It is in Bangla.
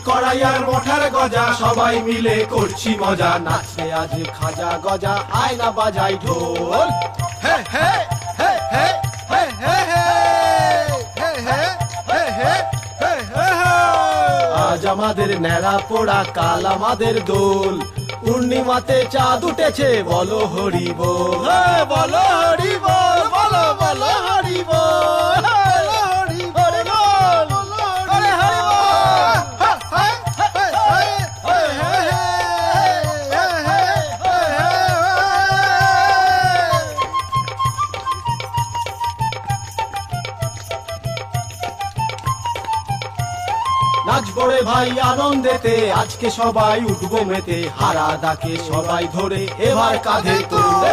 কড়াই আর মঠার গজা সবাই মিলে করছি মজা, নাচে আজ খাজা গজা আয় না বাজাই ঢোল। হে হে হে হে হে হে হে হে হে হে হে হে হে। আজ আমাদের ন্যাড়া পোড়া কাল আমাদের দোল, পূর্ণিমাতে চাঁদ উঠেছে বলো হরি বল, বলো হরি বল, বলো বলো হরি বল, বলো হরি বল, হরি হরি নাচবো রে ভাই আনন্দেতে, আজকে সবাই উঠবো মেতে, হারা দাকে সবাই ধরে এবার কাঁধে তোলে।